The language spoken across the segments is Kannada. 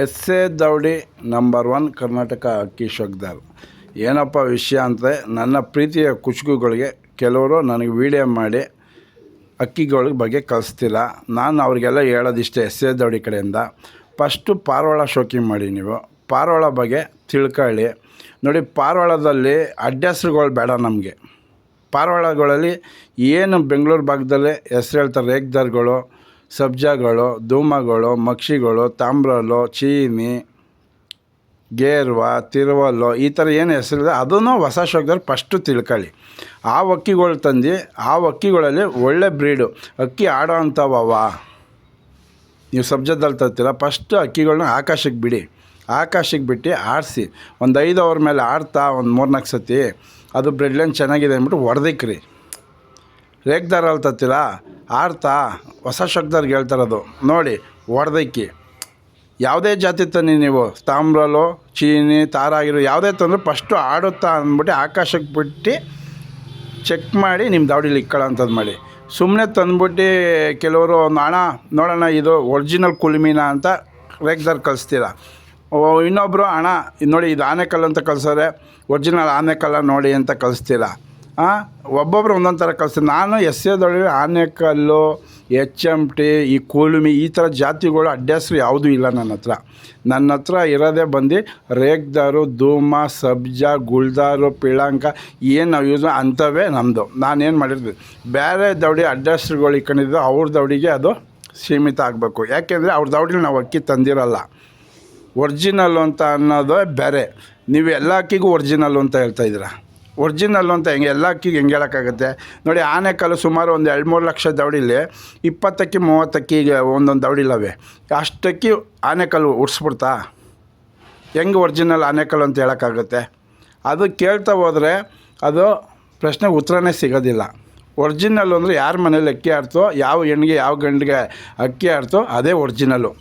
ಎಸ್ ಎ ದೌಡಿ ನಂಬರ್ 1 ಕರ್ನಾಟಕ ಅಕ್ಕಿ ಶೋಕ್ದಾರ್. ಏನಪ್ಪ ವಿಷಯ ಅಂದರೆ, ನನ್ನ ಪ್ರೀತಿಯ ಕುಚುಕುಗಳಿಗೆ ಕೆಲವರು ನನಗೆ ವಿಡಿಯೋ ಮಾಡಿ ಅಕ್ಕಿಗಳ ಬಗ್ಗೆ ಕಳಿಸ್ತಿಲ್ಲ. ನಾನು ಅವರಿಗೆಲ್ಲ ಹೇಳೋದಿಷ್ಟೇ, ಎಸ್ ಎ ದೌಡಿ ಕಡೆಯಿಂದ ಫಸ್ಟು ಪಾರಿವಾಳ ಶೋಕಿಂಗ್ ಮಾಡಿ. ನೀವು ಪಾರಿವಾಳ ಬಗ್ಗೆ ತಿಳ್ಕೊಳ್ಳಿ. ನೋಡಿ, ಪಾರಿವಾಳದಲ್ಲಿ ಅಡ್ಡೆಸ್ರುಗಳು ಬೇಡ ನಮಗೆ. ಪಾರಿವಾಳಗಳಲ್ಲಿ ಏನು ಬೆಂಗಳೂರು ಭಾಗದಲ್ಲಿ ಹೆಸ್ರು ಹೇಳ್ತಾರೆ, ರೇಗ್ದಾರ್ಗಳು, ಸಬ್ಜಾಗಳು, ಧೂಮಗಳು, ಮಕ್ಷಿಗಳು, ತಾಮ್ರಲು, ಚೀನಿ, ಗೇರ್ವ, ತಿರುವಲ್ಲು, ಈ ಥರ ಏನು ಹೆಸರಿದೆ ಅದನ್ನು ಹೊಸ ಶೋಕ್ದಾರ್ ಫಸ್ಟು ತಿಳ್ಕೊಳ್ಳಿ. ಆ ಅಕ್ಕಿಗಳು ತಂದು ಆ ಅಕ್ಕಿಗಳಲ್ಲಿ ಒಳ್ಳೆ ಬ್ರೀಡು ಅಕ್ಕಿ ಆಡೋ ಅಂಥವವ. ನೀವು ಸಬ್ಜದಲ್ಲಿ ತರ್ತೀರ, ಫಸ್ಟು ಅಕ್ಕಿಗಳನ್ನ ಆಕಾಶಕ್ಕೆ ಬಿಡಿ. ಆಕಾಶಕ್ಕೆ ಬಿಟ್ಟು ಆಡಿಸಿ ಒಂದು 5 ಅವರ್ ಮೇಲೆ ಆಡ್ತಾ ಒಂದು 3-4 ಸತಿ ಅದು ಬ್ರೆಡ್ ಲೈನ್ ಚೆನ್ನಾಗಿದೆ ಅಂದ್ಬಿಟ್ಟು ಹೊಡೆದಿಕ್ರಿ. ರೇಗ್ದಾರಲ್ಲಿ ತರ್ತೀರ, ಆಡ್ತಾ ಹೊಸ ಶೋಕ್ದಾರ್ಗೆ ಹೇಳ್ತಾರದು ನೋಡಿ ಹೊಡೆದಕ್ಕಿ. ಯಾವುದೇ ಜಾತಿ ತನ್ನಿ ನೀವು, ತಾಮ್ರಲು, ಚೀನಿ, ತಾರಾಗಿರೋ ಯಾವುದೇ ತಂದರೂ ಫಸ್ಟು ಆಡುತ್ತಾ ಅಂದ್ಬಿಟ್ಟು ಆಕಾಶಕ್ಕೆ ಬಿಟ್ಟು ಚೆಕ್ ಮಾಡಿ ನಿಮ್ಮ ದಾವಡಿಲಿ ಇಕ್ಕೊಳ್ಳೋಂಥದ್ದು ಮಾಡಿ. ಸುಮ್ಮನೆ ತಂದ್ಬಿಟ್ಟು ಕೆಲವರು ಹಣ ನೋಡೋಣ ಇದು ಒರಿಜಿನಲ್ ಕುಲ್ಮಿನ ಅಂತ ರೇಗ್ದಾರ್ ಕಳಿಸ್ತೀರ. ಇನ್ನೊಬ್ಬರು ಹಣ ನೋಡಿ ಇದು ಆನೆಕಲ್ಲು ಅಂತ ಕಳ್ಸೋರೆ, ಒರಿಜಿನಲ್ ಆನೆಕಲ್ಲ ನೋಡಿ ಅಂತ ಕಳಿಸ್ತೀರ. ಒಬ್ಬೊಬ್ಬರು ಒಂದೊಂದು ಥರ ಕಳಿಸ್ತೀನಿ. ನಾನು ಎಸ್ ಎ ದೌಡಿ ಆನೆಕಲ್ಲು, HMT, ಈ ಕುಲುಮಿ, ಈ ಥರ ಜಾತಿಗಳು ಅಡ್ಡೆಸ್ರು ಯಾವುದೂ ಇಲ್ಲ ನನ್ನ ಹತ್ರ ಇರೋದೇ ಬಂದು ರೇಗ್ದಾರು, ಧೂಮ, ಸಬ್ಜಾ, ಗುಲ್ದಾರು, ಪಿಳಂಕ ಏನು ನಾವು ಯೂಸ್ ಅಂಥವೇ ನಮ್ಮದು. ನಾನೇನು ಮಾಡಿರ್ತೀನಿ, ಬೇರೆ ದೌಡಿ ಅಡ್ಡೆಸ್ರುಗಳು ಇಟ್ಕೊಂಡಿದ್ದು ಅವ್ರ ದೌಡಿಗೆ ಅದು ಸೀಮಿತ ಆಗಬೇಕು. ಯಾಕೆಂದರೆ ಅವ್ರ ದೌಡಿಲಿ ನಾವು ಅಕ್ಕಿ ತಂದಿರಲ್ಲ. ಒರ್ಜಿನಲ್ಲು ಅಂತ ಅನ್ನೋದು ಬೇರೆ. ನೀವು ಎಲ್ಲ ಅಕ್ಕಿಗೂ ಒರ್ಜಿನಲ್ಲು ಅಂತ ಹೇಳ್ತಾಯಿದ್ದೀರ. ಒರ್ಜಿನಲ್ಲು ಅಂತ ಎಲ್ಲ ಅಕ್ಕಿಗೆ ಹೆಂಗೆ ಹೇಳೋಕ್ಕಾಗುತ್ತೆ? ನೋಡಿ, ಆನೆಕಲ್ಲು ಸುಮಾರು ಒಂದು 2-3 ಲಕ್ಷ ದೌಡಿಲಿ 20 ಅಕ್ಕಿ 30 ಅಕ್ಕಿಗೆ ಒಂದೊಂದು ದೌಡಿಲ್ಲವೆ. ಅಷ್ಟಕ್ಕಿ ಆನೆಕಲ್ಲು ಉಡ್ಸ್ಬಿಡ್ತಾ? ಹೆಂಗೆ ಒರ್ಜಿನಲ್ ಆನೆಕಲ್ಲು ಅಂತ ಹೇಳೋಕ್ಕಾಗುತ್ತೆ? ಅದು ಕೇಳ್ತಾ ಹೋದರೆ ಅದು ಪ್ರಶ್ನೆಗೆ ಉತ್ತರನೇ ಸಿಗೋದಿಲ್ಲ. ಒರ್ಜಿನಲ್ಲು ಅಂದರೆ ಯಾರ ಮನೇಲಿ ಅಕ್ಕಿ ಆಡ್ತೋ, ಯಾವ ಹೆಣ್ಣಿಗೆ ಯಾವ ಗಂಡಿಗೆ ಅಕ್ಕಿ ಆಡ್ತೋ ಅದೇ ಒರ್ಜಿನಲ್ಲು.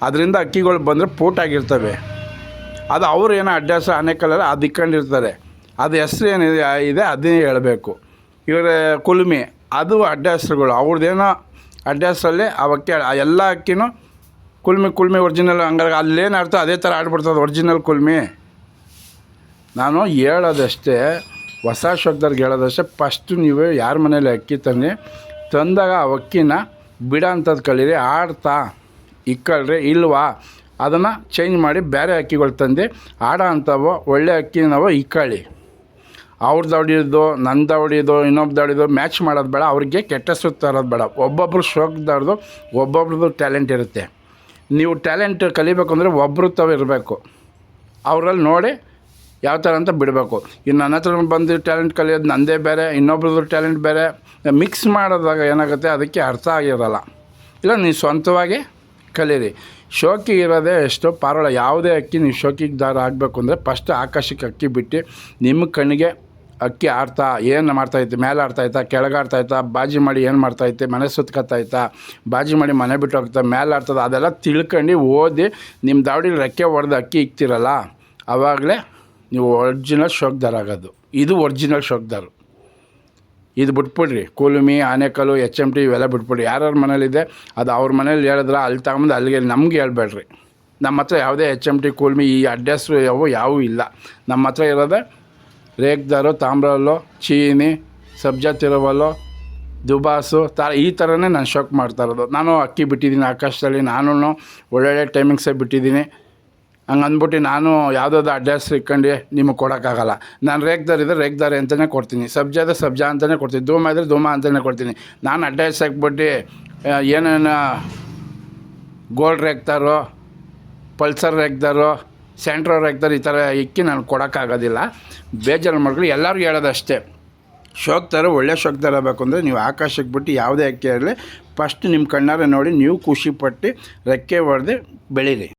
ಅದರಿಂದ ಅಕ್ಕಿಗಳು ಬಂದರೆ ಪೂಟಾಗಿರ್ತವೆ. ಅದು ಅವ್ರು ಏನೋ ಅಡ್ರೆಸ್ ಆನೆಕಲ್ಲಲ್ಲಿ ಅದು ಇಕ್ಕೊಂಡಿರ್ತಾರೆ. ಅದು ಹೆಸ್ರು ಏನಿದೆ ಅದೇ ಹೇಳಬೇಕು. ಇವರ ಕುಲ್ಮಿ ಅದು ಅಡ್ಡ ಹೆಸ್ರುಗಳು, ಅವ್ರದ್ದೇನೋ ಅಡ್ಡ ಹೆಸ್ರಲ್ಲಿ ಅವಕ್ಕೆ ಎಲ್ಲ ಅಕ್ಕಿನೂ ಕುಲ್ಮಿ ಒರಿಜಿನಲ್. ಹಂಗಾರೆ ಅಲ್ಲೇನು ಅರ್ಥ ಅದೇ ಥರ ಆಡ್ಬಿಡ್ತದೆ ಒರಿಜಿನಲ್ ಕುಲ್ಮಿ. ನಾನು ಹೇಳೋದಷ್ಟೇ, ಹೊಸ ಶೋಕ್ದಾರ್ಗೆ ಹೇಳೋದಷ್ಟೇ, ಫಸ್ಟು ನೀವು ಯಾರ ಮನೇಲಿ ಅಕ್ಕಿ ತಂದಾಗ ಆ ಅಕ್ಕಿನ ಬಿಡೋ ಅಂಥದ್ದು ಕಲೀರಿ. ಆಡ್ತಾ ಇಕ್ಕಳ್ರಿ, ಇಲ್ವಾ ಅದನ್ನು ಚೇಂಜ್ ಮಾಡಿ ಬೇರೆ ಅಕ್ಕಿಗಳು ತಂದು ಆಡೋ ಅಂಥವು ಒಳ್ಳೆ ಅಕ್ಕಿ ನಾವು ಇಕ್ಕಳಿ. ಅವ್ರ ದೌಡಿದ್ದು, ನನ್ನ ದೌಡಿದು, ಇನ್ನೊಬ್ಬ ದೌಡಿದು ಮ್ಯಾಚ್ ಮಾಡೋದು ಬೇಡ. ಅವ್ರಿಗೆ ಕೆಟ್ಟ ಹೆಸರು ತರೋದು ಬೇಡ. ಒಬ್ಬೊಬ್ಬರು ಶೋಕ್ದಾರ್ದು ಒಬ್ಬೊಬ್ರದ್ದು ಟ್ಯಾಲೆಂಟ್ ಇರುತ್ತೆ. ನೀವು ಟ್ಯಾಲೆಂಟ್ ಕಲಿಬೇಕು ಅಂದರೆ ಒಬ್ಬರು ಇರಬೇಕು. ಅವರಲ್ಲಿ ನೋಡಿ ಯಾವ ಥರ ಅಂತ ಬಿಡಬೇಕು. ಇನ್ನು ನನ್ನ ಹತ್ರ ಬಂದು ಟ್ಯಾಲೆಂಟ್ ಕಲಿಯೋದು ನನ್ನದೇ ಬೇರೆ, ಇನ್ನೊಬ್ರದ್ದು ಟ್ಯಾಲೆಂಟ್ ಬೇರೆ. ಮಿಕ್ಸ್ ಮಾಡೋದಾಗ ಏನಾಗುತ್ತೆ, ಅದಕ್ಕೆ ಅರ್ಥ ಆಗಿರೋಲ್ಲ. ಇಲ್ಲ, ನೀವು ಸ್ವಂತವಾಗಿ ಕಲೀರಿ. ಶೋಕಿಗೆ ಇರೋದೇ ಎಷ್ಟು ಪಾರಿವಾಳ. ಯಾವುದೇ ಅಕ್ಕಿ ನೀವು ಶೋಕಿಗೆ ದಾರ ಆಗಬೇಕು ಅಂದರೆ ಫಸ್ಟ್ ಆಕಾಶಕ್ಕೆ ಅಕ್ಕಿ ಬಿಟ್ಟು ನಿಮ್ಮ ಕಣ್ಣಿಗೆ ಅಕ್ಕಿ ಆಡ್ತಾ ಏನು ಮಾಡ್ತಾಯಿತ್ತು, ಮೇಲೆ ಆಡ್ತಾಯಿತ್ತಾ, ಕೆಳಗೆ ಆಡ್ತಾಯಿತ್ತಾ, ಬಾಜಿ ಮಾಡಿ ಏನು ಮಾಡ್ತಾಯಿತ್ತು, ಮನೆ ಸುತ್ಕೊತಾಯ್ತಾ, ಬಾಜಿ ಮಾಡಿ ಮನೆ ಬಿಟ್ಟು ಹೋಗ್ತಾ, ಮೇಲೆ ಆಡ್ತದೆ, ಅದೆಲ್ಲ ತಿಳ್ಕೊಂಡು ಓದಿ ನಿಮ್ಮ ದಾವಡಿಲಿ ರೆಕ್ಕೆ ಹೊಡೆದು ಅಕ್ಕಿ ಇಕ್ತಿರಲ್ಲ, ಆವಾಗಲೇ ನೀವು ಒರಿಜಿನಲ್ ಶೋಕ್ದಾರ್ ಆಗೋದು. ಇದು ಒರಿಜಿನಲ್ ಶೋಕ್ದಾರು. ಇದು ಬಿಟ್ಬಿಡ್ರಿ. ಕುಲುಮಿ, ಆನೆಕಲ್ಲು, HMT ಇವೆಲ್ಲ ಬಿಟ್ಬಿಡ್ರಿ. ಯಾರ್ಯಾರ ಮನೇಲಿದೆ ಅದು ಅವ್ರ ಮನೇಲಿ ಹೇಳಿದ್ರೆ ಅಲ್ಲಿ ತಗೊಂಡು ಅಲ್ಲಿಗೆ ನಮ್ಗೆ ಹೇಳ್ಬೇಡ್ರಿ. ನಮ್ಮ ಹತ್ರ ಯಾವುದೇ HMT, ಕುಲುಮಿ ಈ ಅಡ್ರೆಸ್ಸು ಯಾವೂ ಇಲ್ಲ. ನಮ್ಮ ಹತ್ರ ಇರೋದೇ ರೇಗ್ದಾರು, ತಾಮ್ರಲ್ಲು, ಚೀನಿ, ಸಬ್ಜಾ, ತಿರುವಲ್ಲು, ದುಬಾಸು, ಈ ಥರನೇ ನಾನು ಶೋಕ್ ಮಾಡ್ತಾ ಇರೋದು. ನಾನು ಅಕ್ಕಿ ಬಿಟ್ಟಿದ್ದೀನಿ ಆಕಾಶದಲ್ಲಿ. ನಾನು ಒಳ್ಳೊಳ್ಳೆ ಟೈಮಿಂಗ್ಸೇ ಬಿಟ್ಟಿದ್ದೀನಿ. ಹಂಗೆ ಅಂದ್ಬಿಟ್ಟು ನಾನು ಯಾವುದಾದ್ರು ಅಡ್ರೆಸ್ ಇಟ್ಕೊಂಡು ನಿಮಗೆ ಕೊಡೋಕ್ಕಾಗಲ್ಲ. ನಾನು ರೇಗ್ದಾರ್ ಇದ್ದರೆ ರೇಗ್ದಾರಿ ಅಂತಲೇ ಕೊಡ್ತೀನಿ, ಸಬ್ಜಾ ಸಬ್ಜಾ ಅಂತಲೇ ಕೊಡ್ತೀನಿ, ಧೂಮ ಇದ್ದರೆ ಧೂಮ ಅಂತಲೇ ಕೊಡ್ತೀನಿ. ನಾನು ಅಡ್ರೆಸ್ ಹಾಕ್ಬಿಟ್ಟು ಏನೇನು ಗೋಲ್ಡ್ ರೇಗ್ದಾರು, ಪಲ್ಸರ್ ರೇಗ್ದಾರು, ಸೆಂಟ್ರೋ ರೇಗ್ದಾರು ಈ ಥರ ಇಕ್ಕಿ ನಾನು ಕೊಡೋಕ್ಕಾಗೋದಿಲ್ಲ. ಬೇಜಾರು ಮಾಡ್ಕೊಳ್ಳಿ. ಎಲ್ಲರಿಗೂ ಹೇಳೋದಷ್ಟೇ, ಶೋಕ್ದಾರ ಒಳ್ಳೆ ಶೋಕ್ದಾರ ಆಗಬೇಕು ಅಂದರೆ ನೀವು ಆಕಾಶಕ್ಕೆ ಬಿಟ್ಟು ಯಾವುದೇ ಅಕ್ಕಿ ಇರಲಿ ಫಸ್ಟ್ ನಿಮ್ಮ ಕಣ್ಣಾರೆ ನೋಡಿ ನೀವು ಖುಷಿಪಟ್ಟು ರೆಕ್ಕೆ ಹೊಡೆದು ಬೆಳೀರಿ.